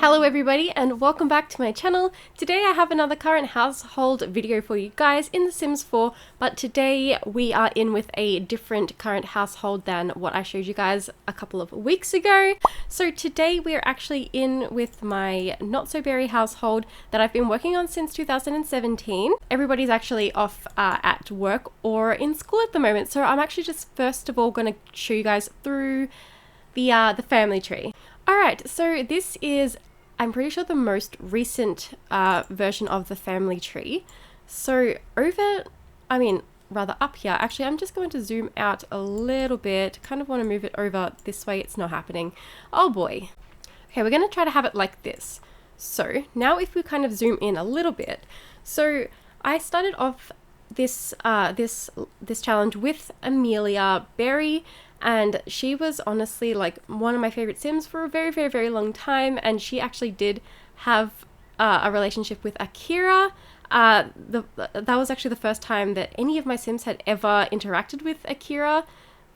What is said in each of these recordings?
Hello everybody and welcome back to my channel. Today I have another current household video for you guys in The Sims 4, but today we are in with a different current household than what I showed you guys a couple of weeks ago. So today we are actually in with my not so berry household that I've been working on since 2017. Everybody's actually off at work or in school at the moment, so I'm actually just first of all going to show you guys through the family tree. Alright, so this is, I'm pretty sure, the most recent version of the family tree. So rather up here, actually I'm just going to zoom out a little bit, kind of want to move it over this way, it's not happening. Oh boy. Okay, we're going to try to have it like this. So now if we kind of zoom in a little bit, so I started off this challenge with Amelia Berry, and she was honestly like one of my favorite Sims for a very, very, very long time, and she actually did have a relationship with Akira. That was actually the first time that any of my Sims had ever interacted with Akira,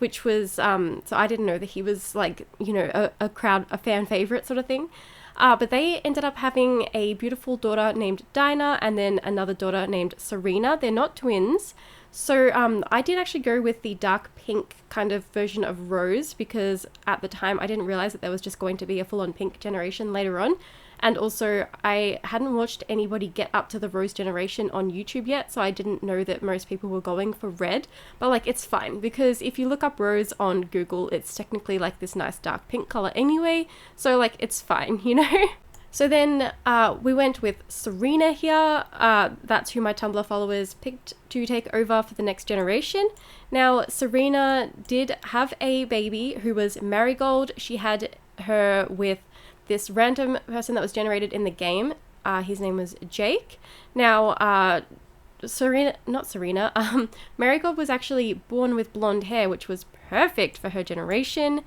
which was, so I didn't know that he was like, you know, a fan favorite sort of thing. But they ended up having a beautiful daughter named Dinah and then another daughter named Serena. They're not twins. So I did actually go with the dark pink kind of version of Rose because at the time I didn't realize that there was just going to be a full-on pink generation later on. And also I hadn't watched anybody get up to the Rose generation on YouTube yet, so I didn't know that most people were going for red. But like, it's fine because if you look up Rose on Google, it's technically like this nice dark pink color anyway. So like, it's fine, you know? So then we went with Serena here. That's who my Tumblr followers picked to take over for the next generation. Now, Serena did have a baby who was Marigold. She had her with this random person that was generated in the game. His name was Jake. Now, Marigold was actually born with blonde hair, which was perfect for her generation.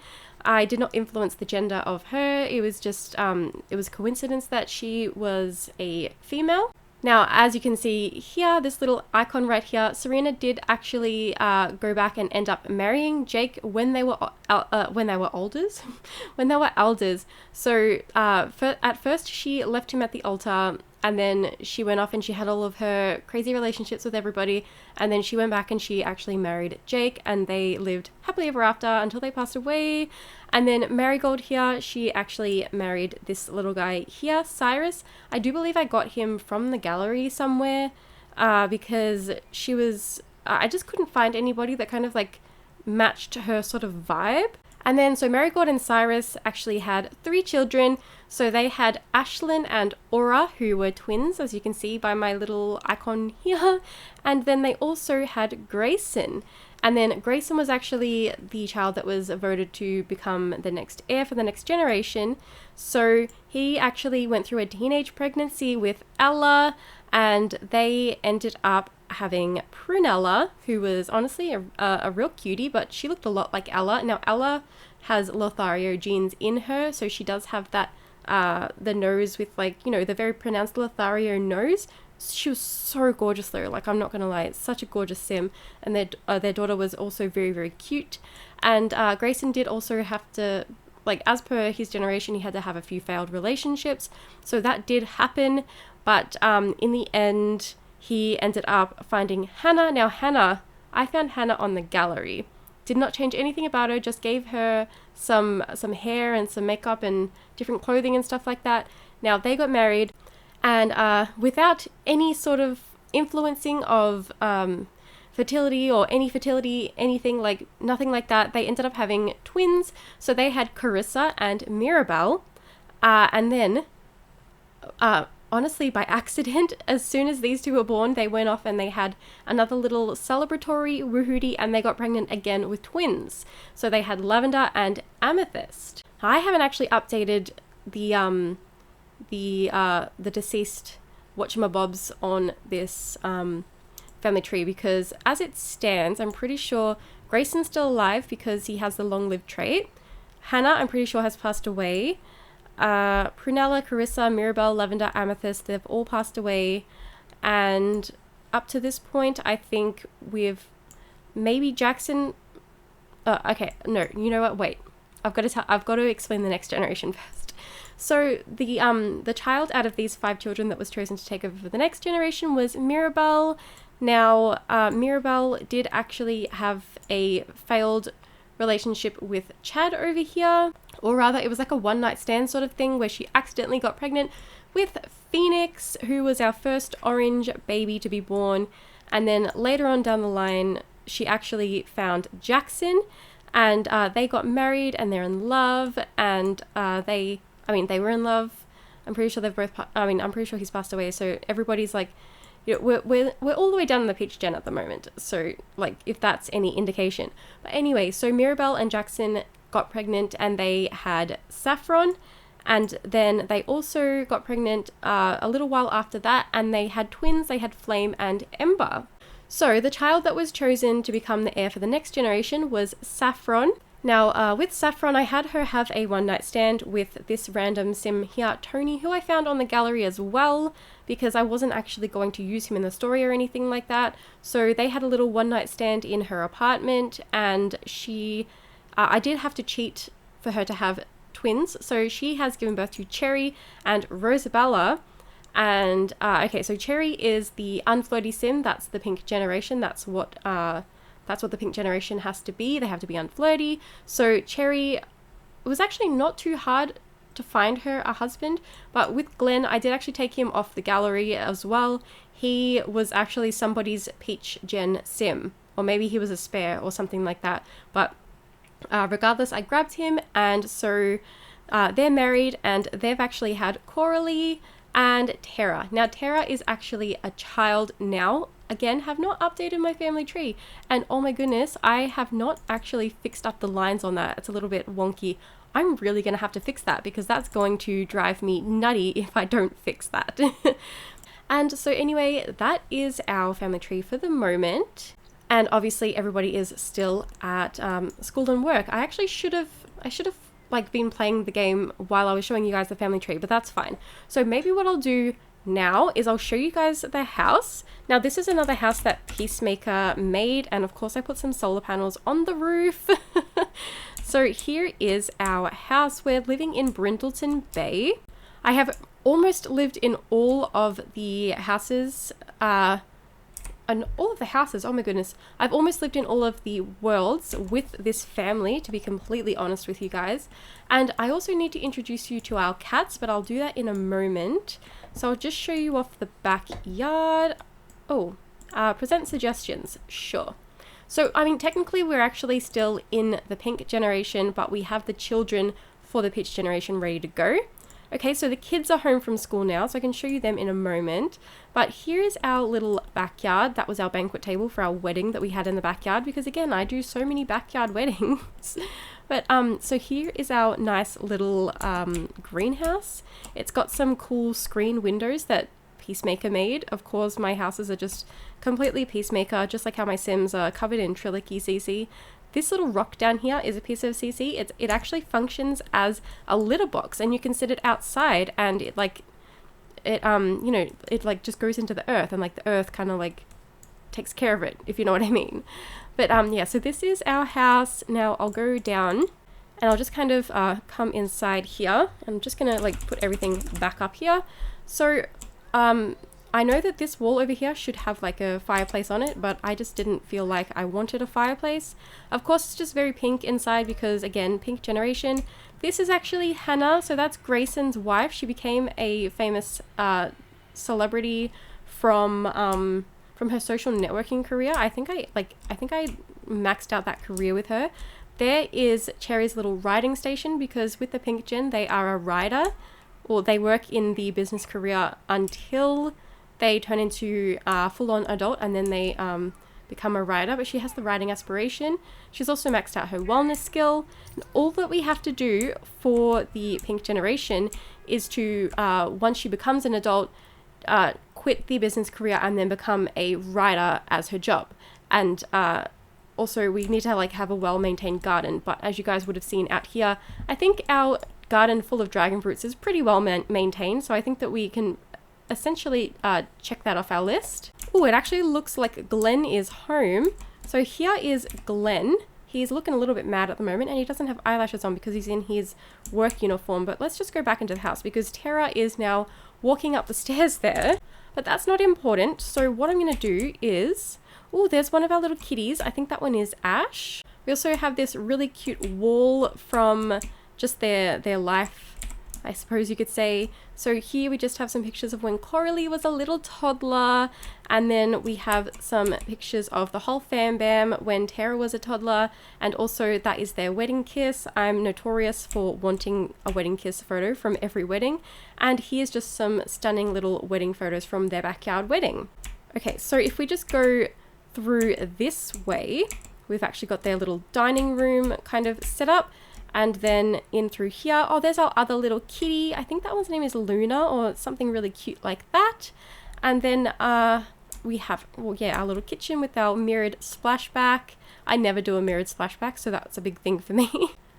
I did not influence the gender of her. It was just, it was coincidence that she was a female. Now, as you can see here, this little icon right here, Serena did actually go back and end up marrying Jake when they were elders. When they were elders. So at first she left him at the altar, and then she went off and she had all of her crazy relationships with everybody, and then she went back and she actually married Jake, and they lived happily ever after until they passed away. And then Marigold here, she actually married this little guy here, Cyrus. I do believe I got him from the gallery somewhere because she was, I just couldn't find anybody that kind of like matched her sort of vibe. And then so Marigold and Cyrus actually had 3 children. So they had Ashlyn and Aura, who were twins, as you can see by my little icon here. And then they also had Grayson. And then Grayson was actually the child that was voted to become the next heir for the next generation. So he actually went through a teenage pregnancy with Ella, and they ended up having Prunella, who was honestly a real cutie, but she looked a lot like Ella. Now Ella has Lothario genes in her, so she does have that the nose with, like, you know, the very pronounced Lothario nose. She was so gorgeous though, like, I'm not gonna lie, it's such a gorgeous Sim. And their daughter was also very, very cute. And Grayson did also have to, like, as per his generation, he had to have a few failed relationships, so that did happen. But in the end, he ended up finding Hannah. Now Hannah, I found Hannah on the gallery. Did not change anything about her, just gave her some hair and some makeup and different clothing and stuff like that. Now they got married, and without any sort of influencing of fertility or anything, like nothing like that, they ended up having twins. So they had Carissa and Mirabelle, and then honestly, by accident, as soon as these 2 were born, they went off and they had another little celebratory woohooty, and they got pregnant again with twins. So they had Lavender and Amethyst. I haven't actually updated the deceased whatchamabobs on this family tree, because as it stands, I'm pretty sure Grayson's still alive because he has the long-lived trait. Hannah, I'm pretty sure, has passed away. Prunella, Carissa, Mirabelle, Lavender, Amethyst, they've all passed away. And up to this point, I think we've maybe Jackson. Okay, no, you know what? Wait. I've got to explain the next generation first. So the child out of these 5 children that was chosen to take over for the next generation was Mirabelle. Now, Mirabelle did actually have a failed relationship with Chad over here, or rather it was like a one-night stand sort of thing where she accidentally got pregnant with Phoenix, who was our first orange baby to be born. And then later on down the line, she actually found Jackson, and they got married and they're in love, and they were in love. I'm pretty sure I'm pretty sure he's passed away, so everybody's like, you know, we're all the way down in the peach gen at the moment, so like if that's any indication. But anyway, so Mirabelle and Jackson got pregnant and they had Saffron, and then they also got pregnant a little while after that, and they had twins. They had Flame and Ember. So the child that was chosen to become the heir for the next generation was Saffron. Now, with Saffron, I had her have a one-night stand with this random sim here, Tony, who I found on the gallery as well, because I wasn't actually going to use him in the story or anything like that. So they had a little one-night stand in her apartment, and I did have to cheat for her to have twins. So she has given birth to Cherry and Rosabella. And, okay, so Cherry is the unflirty sim. That's the pink generation. That's what the pink generation has to be. They have to be unflirty. So Cherry, it was actually not too hard to find her a husband, but with Glenn, I did actually take him off the gallery as well. He was actually somebody's peach gen sim, or maybe he was a spare or something like that. But regardless, I grabbed him, and so they're married, and they've actually had Coralie and Tara. Now, Tara is actually a child now. Again, have not updated my family tree, and oh my goodness, I have not actually fixed up the lines on that. It's a little bit wonky. I'm really going to have to fix that, because that's going to drive me nutty if I don't fix that. And so anyway, that is our family tree for the moment. And obviously everybody is still at school and work. I should have like been playing the game while I was showing you guys the family tree, but that's fine. So maybe what I'll do now is I'll show you guys the house. Now, this is another house that Peacemaker made, and of course I put some solar panels on the roof. So here is our house. We're living in Brindleton Bay. I have almost lived in all of the houses, oh my goodness. I've almost lived in all of the worlds with this family, to be completely honest with you guys. And I also need to introduce you to our cats, but I'll do that in a moment. So I'll just show you off the backyard. Present suggestions, sure. So, I mean, technically we're actually still in the pink generation, but we have the children for the peach generation ready to go. Okay, so the kids are home from school now, so I can show you them in a moment. But here is our little backyard. That was our banquet table for our wedding that we had in the backyard, because again, I do so many backyard weddings. But so here is our nice little greenhouse. It's got some cool screen windows that Peacemaker made. Of course, my houses are just completely Peacemaker, just like how my Sims are covered in Trilogy CC. This little rock down here is a piece of CC. It actually functions as a litter box, and you can set it outside, and it just goes into the earth, and like the earth kind of like takes care of it, if you know what I mean. But yeah, so this is our house. Now I'll go down and I'll just kind of come inside here. I'm just gonna like put everything back up here. So I know that this wall over here should have like a fireplace on it, but I just didn't feel like I wanted a fireplace. Of course, it's just very pink inside because, again, pink generation. This is actually Hannah, so that's Grayson's wife. She became a famous celebrity from her social networking career. I think I maxed out that career with her. There is Cherry's little riding station, because with the pink gen, they are a rider, or they work in the business career until they turn into full-on adult, and then they become a rider. But she has the riding aspiration. She's also maxed out her wellness skill. And all that we have to do for the pink generation is to, once she becomes an adult, quit the business career and then become a rider as her job. And also we need to like have a well-maintained garden. But as you guys would have seen out here, I think our garden full of dragon fruits is pretty well maintained. So I think that we can essentially check that off our list. Oh, it actually looks like Glenn is home. So here is Glenn. He's looking a little bit mad at the moment, and he doesn't have eyelashes on because he's in his work uniform. But let's just go back into the house because Tara is now walking up the stairs there. But that's not important. So what I'm going to do is, oh, there's one of our little kitties. I think that one is Ash. We also have this really cute wall from just their life, I suppose you could say. So here we just have some pictures of when Coralie was a little toddler, and then we have some pictures of the whole fam bam when Tara was a toddler, and also that is their wedding kiss. I'm notorious for wanting a wedding kiss photo from every wedding, and here's just some stunning little wedding photos from their backyard wedding. Okay, so if we just go through this way, we've actually got their little dining room kind of set up. And then in through here, oh, there's our other little kitty. I think that one's name is Luna or something really cute like that. And then we have, well, yeah, our little kitchen with our mirrored splashback. I never do a mirrored splashback, so that's a big thing for me.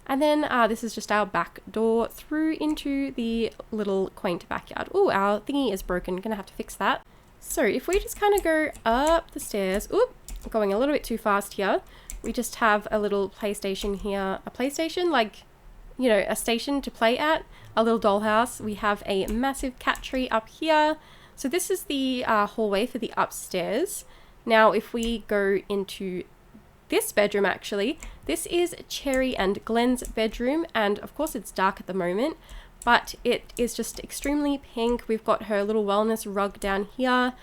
And then this is just our back door through into the little quaint backyard. Oh, our thingy is broken. Gonna have to fix that. So if we just kind of go up the stairs, oop, going a little bit too fast here. We just have a little PlayStation here, a PlayStation, like, you know, a station to play at, a little dollhouse. We have a massive cat tree up here. So this is the hallway for the upstairs. Now, if we go into this bedroom, actually, this is Cherry and Glenn's bedroom. And of course it's dark at the moment, but it is just extremely pink. We've got her little wellness rug down here.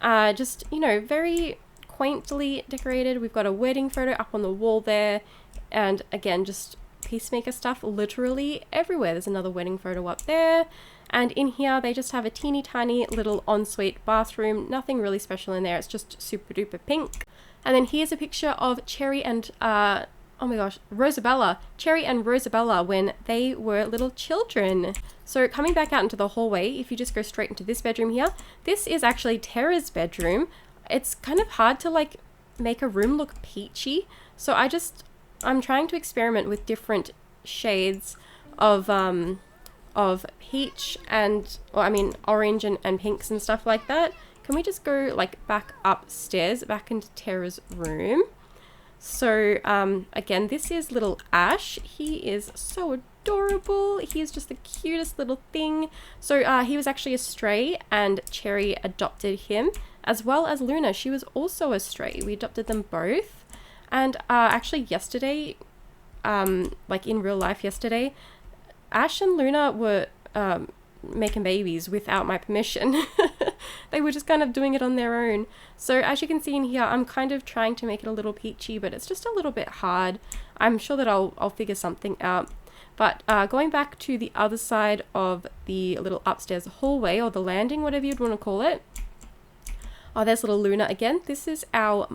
Just, you know, very quaintly decorated. We've got a wedding photo up on the wall there, and again, just peacemaker stuff literally everywhere. There's another wedding photo up there, and in here they just have a teeny tiny little ensuite bathroom. Nothing really special in there, it's just super duper pink. And then here's a picture of Cherry and oh my gosh, Rosabella, Cherry and Rosabella when they were little children. So coming back out into the hallway, if you just go straight into this bedroom here, this is actually Tara's bedroom. It's kind of hard to like make a room look peachy, so I'm trying to experiment with different shades of peach and, or I mean orange and pinks and stuff like that. Can we just go like back upstairs, back into Tara's room? So again, this is little Ash. He is so adorable. He is just the cutest little thing. So he was actually a stray, and Cherry adopted him, as well as Luna. She was also a stray. We adopted them both. And actually yesterday, like in real life yesterday, Ash and Luna were making babies without my permission. They were just kind of doing it on their own. So as you can see in here, I'm kind of trying to make it a little peachy, but it's just a little bit hard. I'm sure that I'll figure something out. But going back to the other side of the little upstairs hallway, or the landing, whatever you'd want to call it. Oh, there's little Luna again. This is our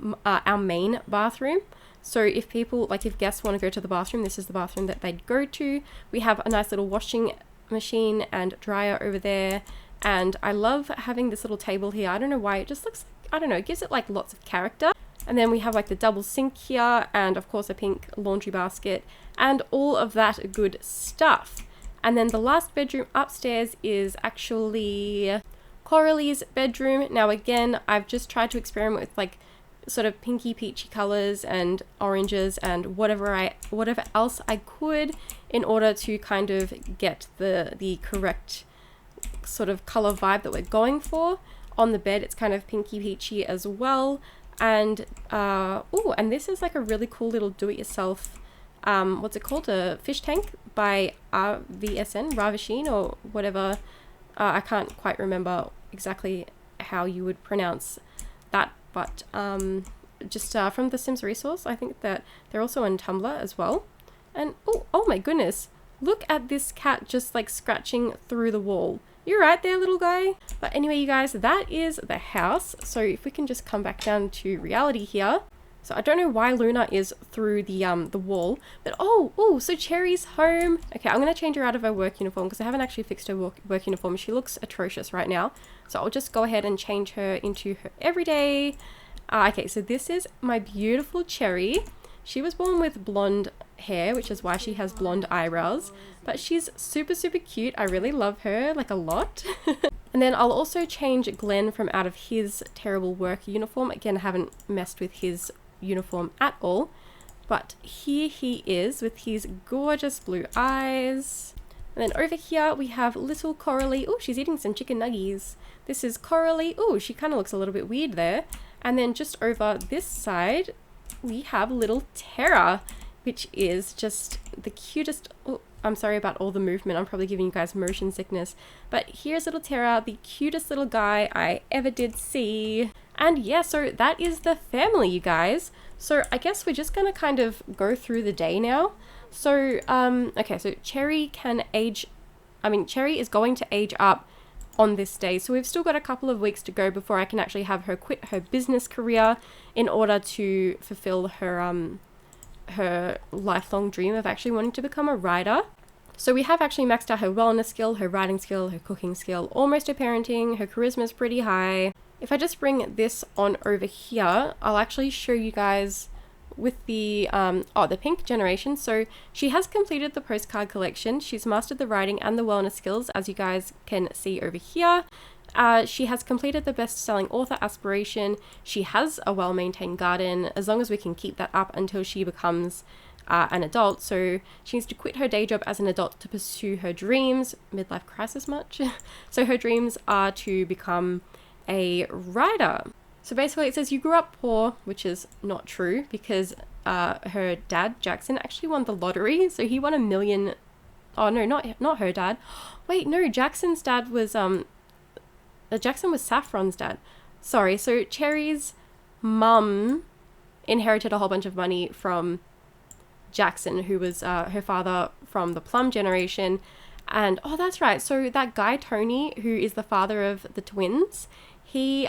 main bathroom. So if people, like if guests want to go to the bathroom, this is the bathroom that they'd go to. We have a nice little washing machine and dryer over there. And I love having this little table here. I don't know why, it just looks, I don't know, it gives it like lots of character. And then we have like the double sink here, and of course a pink laundry basket, and all of that good stuff. And then the last bedroom upstairs is actually Coralie's bedroom. Now again, I've just tried to experiment with like sort of pinky peachy colors and oranges and whatever else I could in order to kind of get the correct sort of color vibe that we're going for. On the bed, it's kind of pinky peachy as well. And oh, and this is like a really cool little do-it-yourself, what's it called, a fish tank by Ravasheen or whatever. I can't quite remember exactly how you would pronounce that, but just from the Sims resource. I think that they're also on Tumblr as well. And oh my goodness, look at this cat just like scratching through the wall. You're right there, little guy. But anyway, you guys, that is the house. So if we can just come back down to reality here. So I don't know why Luna is through the wall, but oh, so Cherry's home. Okay, I'm gonna change her out of her work uniform because I haven't actually fixed her work uniform. She looks atrocious right now. So I'll just go ahead and change her into her everyday. Okay, so this is my beautiful Cherry. She was born with blonde hair, which is why she has blonde eyebrows, but she's super, super cute. I really love her, like a lot. And then I'll also change Glenn from out of his terrible work uniform. Again, I haven't messed with his uniform at all. But here he is with his gorgeous blue eyes. And then over here we have little Coralie. Oh, she's eating some chicken nuggies. This is Coralie. Oh, she kind of looks a little bit weird there. And then just over this side, we have little Terra, which is just the cutest. Oh, I'm sorry about all the movement. I'm probably giving you guys motion sickness. But here's little Terra, the cutest little guy I ever did see. And yeah, so that is the family, you guys. So I guess we're just going to kind of go through the day now. So, okay, so Cherry Cherry is going to age up on this day. So we've still got a couple of weeks to go before I can actually have her quit her business career in order to fulfill her, her lifelong dream of actually wanting to become a writer. So we have actually maxed out her wellness skill, her writing skill, her cooking skill, almost her parenting. Her charisma is pretty high. If I just bring this on over here, I'll actually show you guys with the the pink generation. So she has completed the postcard collection. She's mastered the writing and the wellness skills, as you guys can see over here. She has completed the best-selling author aspiration. She has a well-maintained garden, as long as we can keep that up until she becomes an adult. So she needs to quit her day job as an adult to pursue her dreams. Midlife crisis much? So her dreams are to become a writer. So basically it says you grew up poor, which is not true, because her dad, Jackson, actually won the lottery. So he won $1 million. Oh no, not her dad. Wait, no, Jackson's dad was Jackson was Saffron's dad. Sorry, so Cherry's mum inherited a whole bunch of money from Jackson, who was her father from the Plum generation. And oh, that's right. So that guy Tony, who is the father of the twins, he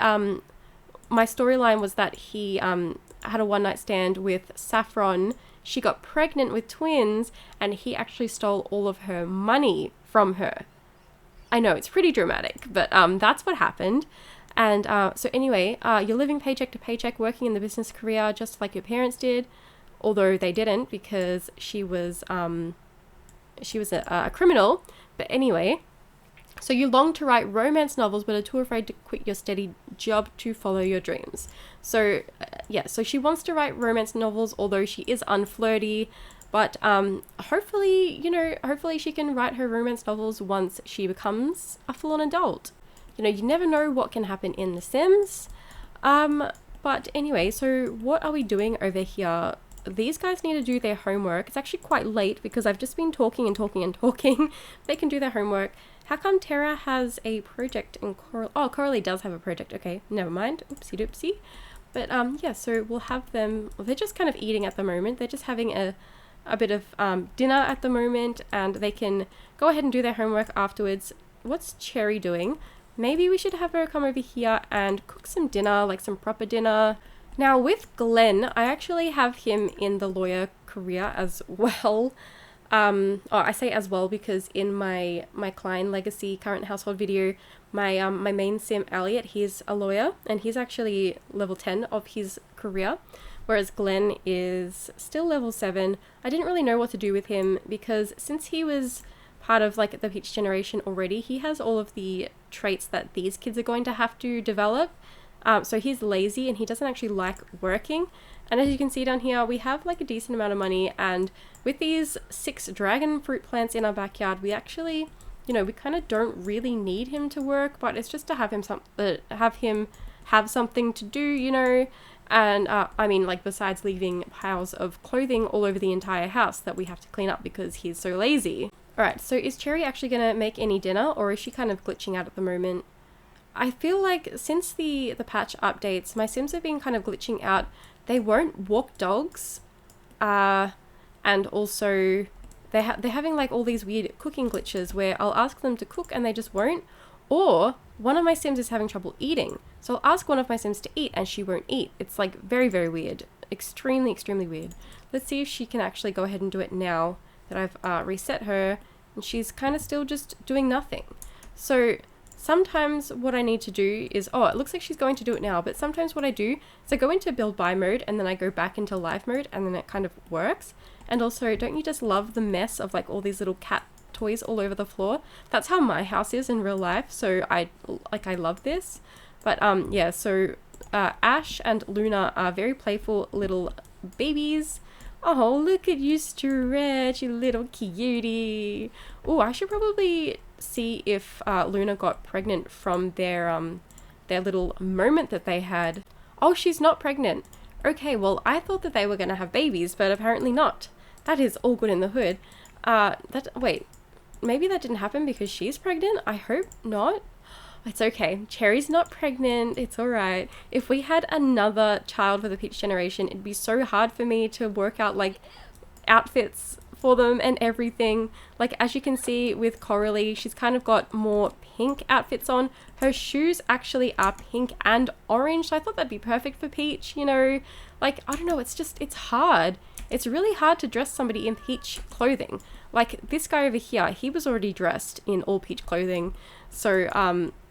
my storyline was that he had a one-night stand with Saffron. She got pregnant with twins, and he actually stole all of her money from her. I know, it's pretty dramatic, but that's what happened. And so anyway, you're living paycheck to paycheck, working in the business career just like your parents did, although they didn't, because she was a criminal. But anyway, so you long to write romance novels but are too afraid to quit your steady job to follow your dreams. So yeah, so she wants to write romance novels, although she is unflirty. But hopefully she can write her romance novels once she becomes a full-on adult. You know, you never know what can happen in The Sims. But anyway, so what are we doing over here? These guys need to do their homework. It's actually quite late because I've just been talking and talking and talking. They can do their homework. How come Terra has a project and Coralie does have a project. Okay, never mind. Oopsie doopsie. But yeah, so we'll have them, well, they're just kind of eating at the moment. They're just having a bit of dinner at the moment, and they can go ahead and do their homework afterwards. What's Cherry doing? Maybe we should have her come over here and cook some dinner, like some proper dinner. Now with Glenn, I actually have him in the lawyer career as well. I say as well because in my Klein Legacy current household video, my main sim Elliot, he's a lawyer and he's actually level 10 of his career, whereas Glenn is still level 7. I didn't really know what to do with him because since he was part of like the Peach generation already, he has all of the traits that these kids are going to have to develop. So he's lazy and he doesn't actually like working. And as you can see down here, we have like a decent amount of money, and with these 6 dragon fruit plants in our backyard, we actually, you know, we kind of don't really need him to work, but it's just to have him have something to do, you know. And I mean, like, besides leaving piles of clothing all over the entire house that we have to clean up because he's so lazy. Alright, so is Cherry actually gonna make any dinner, or is she kind of glitching out at the moment? I feel like since the patch updates, my Sims have been kind of glitching out. They won't walk dogs, and also they're having like all these weird cooking glitches where I'll ask them to cook and they just won't, or one of my Sims is having trouble eating. So I'll ask one of my Sims to eat and she won't eat. It's like very, very weird. Extremely, extremely weird. Let's see if she can actually go ahead and do it now that I've reset her, and she's kind of still just doing nothing. So sometimes what I need to do is, oh, it looks like she's going to do it now, but sometimes what I do is I go into build by mode and then I go back into live mode and then it kind of works. And also, don't you just love the mess of like all these little cat toys all over the floor? That's how my house is in real life, so I love this. But yeah, so Ash and Luna are very playful little babies. Oh, look at you stretch, you little cutie. Oh, I should probably see if Luna got pregnant from their little moment that they had. Oh, she's not pregnant. Okay, well, I thought that they were going to have babies, but apparently not. That is all good in the hood. Wait, maybe that didn't happen because she's pregnant? I hope not. It's okay. Cherry's not pregnant. It's all right. If we had another child for the Peach generation, it'd be so hard for me to work out like outfits for them and everything. Like, as you can see with Coralie, she's kind of got more pink outfits on. Her shoes actually are pink and orange, so I thought that'd be perfect for Peach, you know. Like, I don't know, it's hard. It's really hard to dress somebody in Peach clothing. Like, this guy over here, he was already dressed in all Peach clothing, so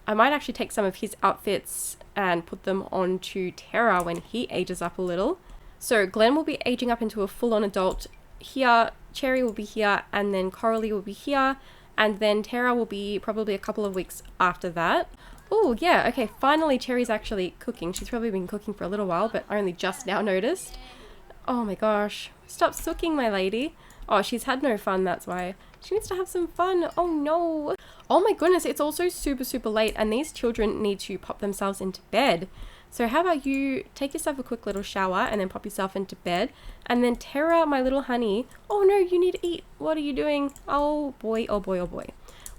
I might actually take some of his outfits and put them onto Terra when he ages up a little. So Glenn will be aging up into a full-on adult here, Cherry will be here, and then Coralie will be here, and then Terra will be probably a couple of weeks after that. Oh yeah, okay, finally Cherry's actually cooking. She's probably been cooking for a little while, but I only just now noticed. Oh my gosh, stop sooking, my lady. Oh, she's had no fun, that's why. She needs to have some fun. Oh no. Oh my goodness, it's also super late and these children need to pop themselves into bed. So how about you take yourself a quick little shower and then pop yourself into bed. And then Terra, my little honey. Oh no, you need to eat. What are you doing? Oh boy, oh boy, oh boy.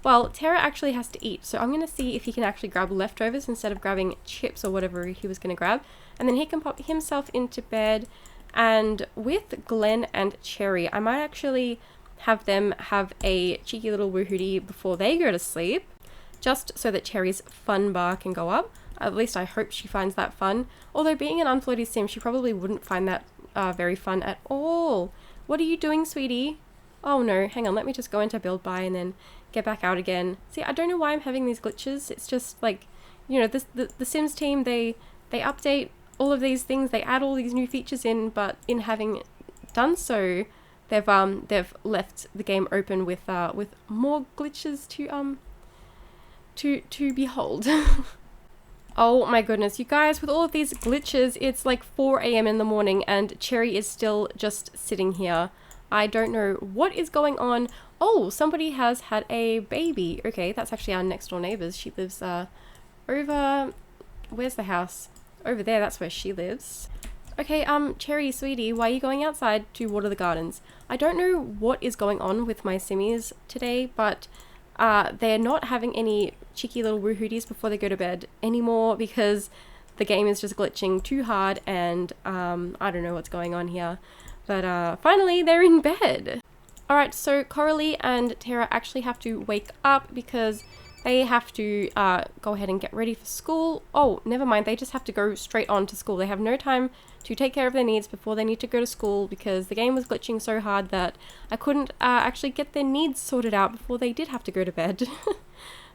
Well, Terra actually has to eat. So I'm going to see if he can actually grab leftovers instead of grabbing chips or whatever he was going to grab. And then he can pop himself into bed. And with Glenn and Cherry, I might actually have them have a cheeky little woohooty before they go to sleep, just so that Cherry's fun bar can go up. At least I hope she finds that fun. Although being an unfloaty sim, she probably wouldn't find that very fun at all. What are you doing, sweetie? Oh no, hang on, let me just go into build by and then get back out again. See, I don't know why I'm having these glitches. It's just like, you know, the Sims team, they update all of these things, they add all these new features in, but in having done so, they've left the game open with more glitches to behold. Oh my goodness, you guys, with all of these glitches, it's like 4 a.m. in the morning and Cherry is still just sitting here. I don't know what is going on. Oh, somebody has had a baby. Okay, that's actually our next door neighbors. She lives over, where's the house? Over there, that's where she lives. Okay, Cherry, sweetie, why are you going outside to water the gardens? I don't know what is going on with my simmies today, but they're not having any cheeky little woohooties before they go to bed anymore because the game is just glitching too hard and I don't know what's going on here. But finally, they're in bed. Alright, so Coralie and Terra actually have to wake up because they have to go ahead and get ready for school. Oh, never mind. They just have to go straight on to school. They have no time to take care of their needs before they need to go to school because the game was glitching so hard that I couldn't actually get their needs sorted out before they did have to go to bed.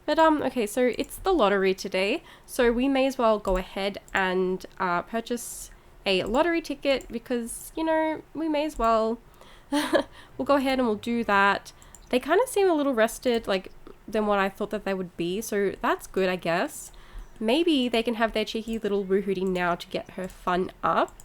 But okay, so it's the lottery today. So we may as well go ahead and purchase a lottery ticket because, you know, we may as well. We'll go ahead and we'll do that. They kind of seem a little rested, like, than what I thought that they would be, so that's good, I guess. Maybe they can have their cheeky little woohooty now to get her fun up,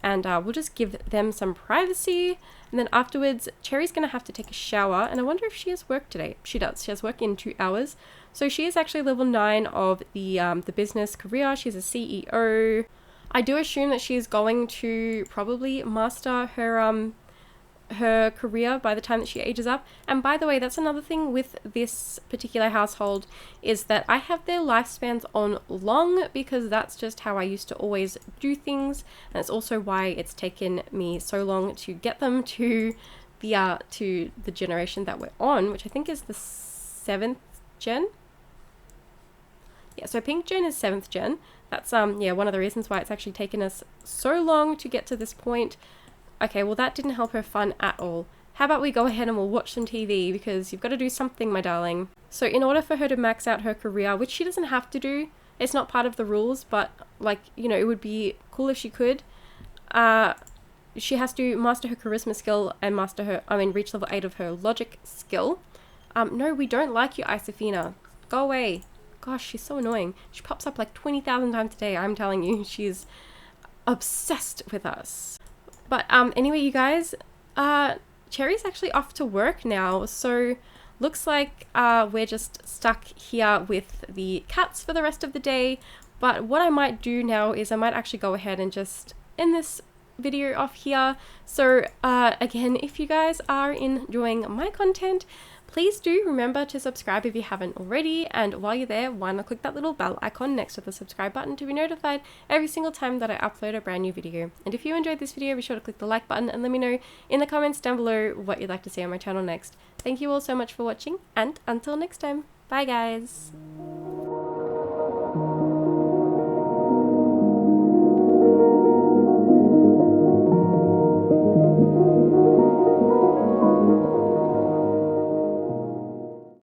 and we'll just give them some privacy, and then afterwards Cherry's gonna have to take a shower, and I wonder if she has work today. She does. She has work in 2 hours, so she is actually level 9 of the business career. She's a CEO. I do assume that she's going to probably master her career by the time that she ages up. And by the way, that's another thing with this particular household is that I have their lifespans on long because that's just how I used to always do things, and it's also why it's taken me so long to get them to the generation that we're on, which I think is the 7th gen. Yeah, so pink gen is 7th gen. That's yeah, one of the reasons why it's actually taken us so long to get to this point. Okay, well that didn't help her fun at all. How about we go ahead and we'll watch some TV because you've got to do something, my darling. So in order for her to max out her career, which she doesn't have to do, it's not part of the rules, but like, you know, it would be cool if she could. She has to master her charisma skill and reach level 8 of her logic skill. No, we don't like you, Isafina. Go away. Gosh, she's so annoying. She pops up like 20,000 times a day. I'm telling you, she's obsessed with us. But anyway, you guys, Cherry's actually off to work now, so looks like we're just stuck here with the cats for the rest of the day. But what I might do now is I might actually go ahead and just end this video off here. So again, if you guys are enjoying my content, please do remember to subscribe if you haven't already, and while you're there, why not click that little bell icon next to the subscribe button to be notified every single time that I upload a brand new video. And if you enjoyed this video, be sure to click the like button and let me know in the comments down below what you'd like to see on my channel next. Thank you all so much for watching, and until next time, bye guys!